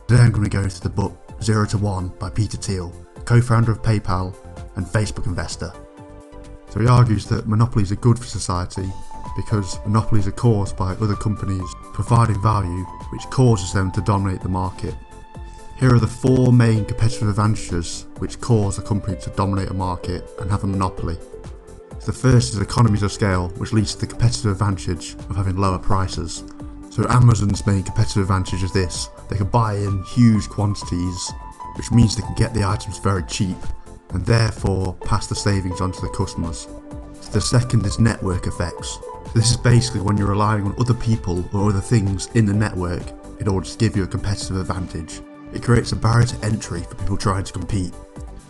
Today I'm going to go through the book 0 to 1 by Peter Thiel, co-founder of PayPal and Facebook investor. So he argues that monopolies are good for society because monopolies are caused by other companies providing value which causes them to dominate the market. Here are the 4 main competitive advantages which cause a company to dominate a market and have a monopoly. So the first is economies of scale, which leads to the competitive advantage of having lower prices. So Amazon's main competitive advantage is this: they can buy in huge quantities, which means they can get the items very cheap and therefore pass the savings on to the customers. So the second is network effects. So this is basically when you're relying on other people or other things in the network in order to give you a competitive advantage. It creates a barrier to entry for people trying to compete.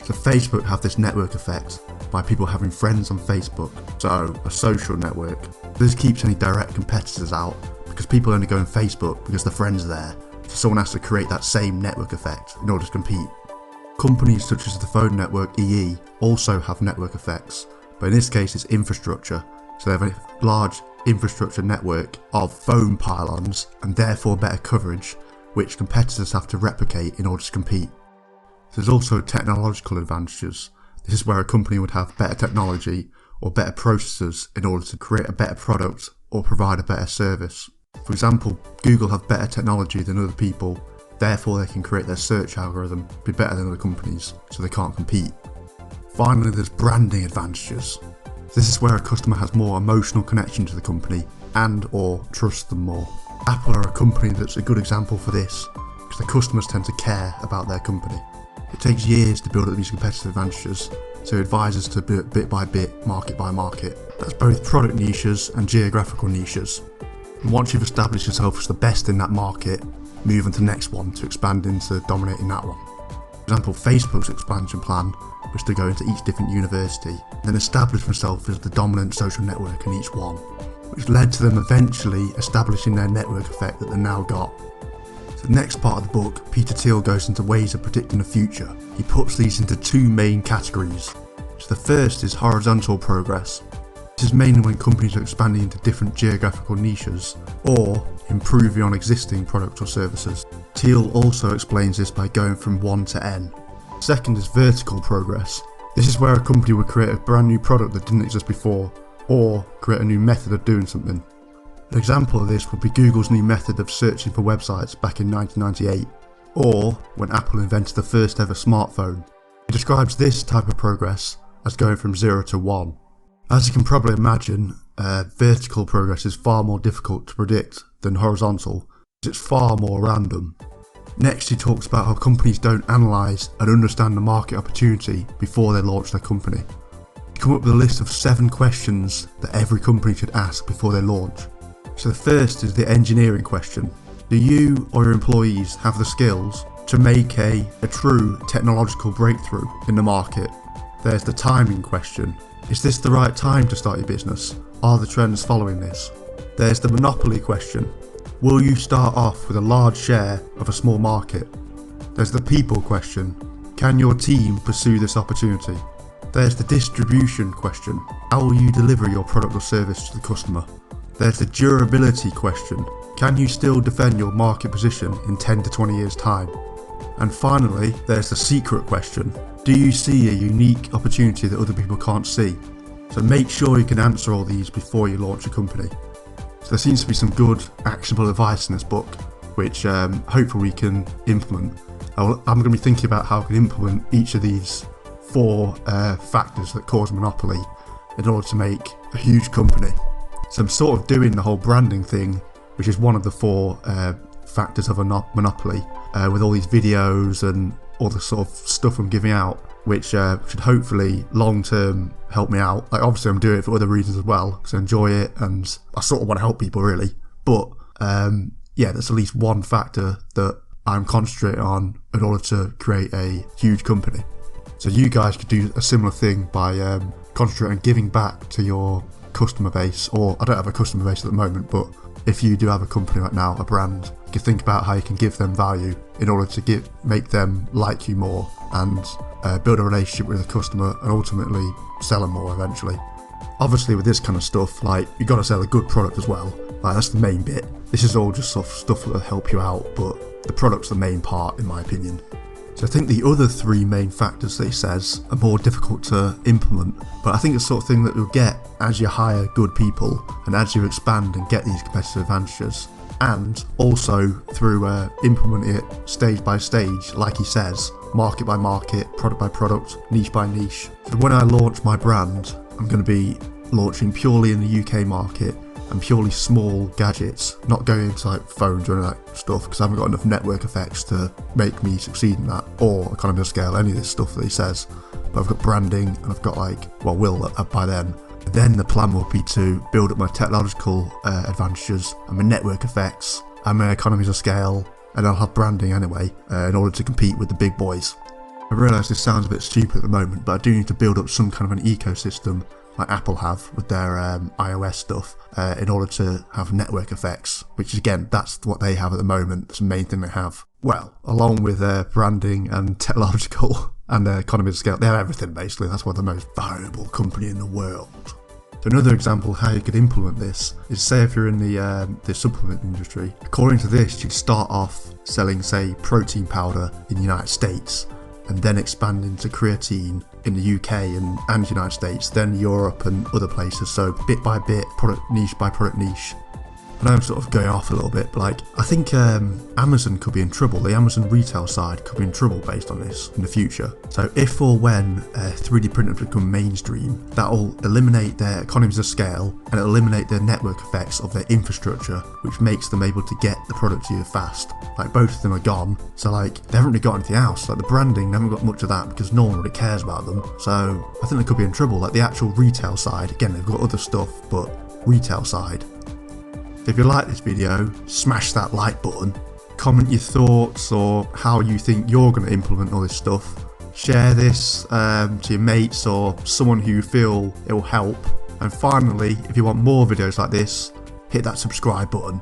So Facebook have this network effect by people having friends on Facebook, so a social network. This keeps any direct competitors out because people only go on Facebook because their friends are there. So someone has to create that same network effect in order to compete. Companies such as the phone network EE also have network effects, but in this case it's infrastructure. So they have a large infrastructure network of phone pylons and therefore better coverage, which competitors have to replicate in order to compete. There's also technological advantages. This is where a company would have better technology or better processes in order to create a better product or provide a better service. For example, Google have better technology than other people, therefore they can create their search algorithm be better than other companies, so they can't compete. Finally, there's branding advantages. This is where a customer has more emotional connection to the company and or trusts them more. Apple are a company that's a good example for this, because the customers tend to care about their company. It takes years to build up these competitive advantages, so it advises to build bit by bit, market by market. That's both product niches and geographical niches. And once you've established yourself as the best in that market, move on to the next one to expand into dominating that one. For example, Facebook's expansion plan was to go into each different university, then establish themselves as the dominant social network in each one, which led to them eventually establishing their network effect that they've now got. So the next part of the book, Peter Thiel goes into ways of predicting the future. He puts these into 2 main categories. So the first is horizontal progress. This is mainly when companies are expanding into different geographical niches or improving on existing products or services. Thiel also explains this by going from 1 to n. Second is vertical progress. This is where a company would create a brand new product that didn't exist before, or create a new method of doing something. An example of this would be Google's new method of searching for websites back in 1998, or when Apple invented the first ever smartphone. He describes this type of progress as going from 0 to 1. As you can probably imagine, vertical progress is far more difficult to predict than horizontal, because it's far more random. Next, he talks about how companies don't analyse and understand the market opportunity before they launch their company. He come up with a list of 7 questions that every company should ask before they launch. So the first is the engineering question. Do you or your employees have the skills to make a true technological breakthrough in the market? There's the timing question. Is this the right time to start your business? Are the trends following this? There's the monopoly question. Will you start off with a large share of a small market? There's the people question. Can your team pursue this opportunity? There's the distribution question. How will you deliver your product or service to the customer? There's the durability question. Can you still defend your market position in 10 to 20 years time? And finally, there's the secret question. Do you see a unique opportunity that other people can't see? So make sure you can answer all these before you launch a company. So there seems to be some good actionable advice in this book, which hopefully we can implement. I'm going to be thinking about how I can implement each of these 4 factors that cause monopoly in order to make a huge company. So I'm sort of doing the whole branding thing, which is one of the 4 factors of a monopoly, with all these videos and all the sort of stuff I'm giving out, which should hopefully long term help me out. Like, obviously I'm doing it for other reasons as well, because I enjoy it and I sort of want to help people really. But yeah, that's at least one factor that I'm concentrating on in order to create a huge company. So you guys could do a similar thing by concentrating on giving back to your customer base, or I don't have a customer base at the moment, but if you do have a company right now, a brand, you can think about how you can give them value in order to make them like you more and build a relationship with the customer and ultimately sell them more eventually. Obviously with this kind of stuff, like, you gotta sell a good product as well. Like, that's the main bit. This is all just stuff that'll help you out, but the product's the main part in my opinion. So I think the other 3 main factors that he says are more difficult to implement, but I think it's the sort of thing that you'll get as you hire good people and as you expand and get these competitive advantages, and also through implementing it stage by stage, like he says, market by market, product by product, niche by niche. So when I launch my brand, I'm going to be launching purely in the UK market and purely small gadgets, not going into like phones or any of that stuff, because I haven't got enough network effects to make me succeed in that, or economy of scale, any of this stuff that he says. But I've got branding and I've got will by then. Then the plan will be to build up my technological advantages and my network effects and my economies of scale, and I'll have branding anyway in order to compete with the big boys. I realise this sounds a bit stupid at the moment, but I do need to build up some kind of an ecosystem like Apple have with their iOS stuff in order to have network effects, which again, that's what they have at the moment. It's the main thing they have. Well, along with branding and technological and economy of scale, they have everything basically. That's why they're the most valuable company in the world. So another example of how you could implement this is, say if you're in the supplement industry, according to this you'd start off selling, say, protein powder in the United States, and then expand into creatine in the UK and United States, then Europe and other places, so bit by bit, product niche by product niche. I know I'm sort of going off a little bit, but like, I think Amazon could be in trouble. The Amazon retail side could be in trouble based on this in the future. So if or when 3D printers become mainstream, that'll eliminate their economies of scale and it'll eliminate their network effects of their infrastructure, which makes them able to get the product to you fast. Like, both of them are gone, so like, they haven't really got anything else. Like the branding, they haven't got much of that because no one really cares about them. So I think they could be in trouble. Like the actual retail side, again, they've got other stuff, but retail side. If you like this video, smash that like button, comment your thoughts or how you think you're going to implement all this stuff, share this to your mates or someone who you feel it will help, and finally, if you want more videos like this, hit that subscribe button.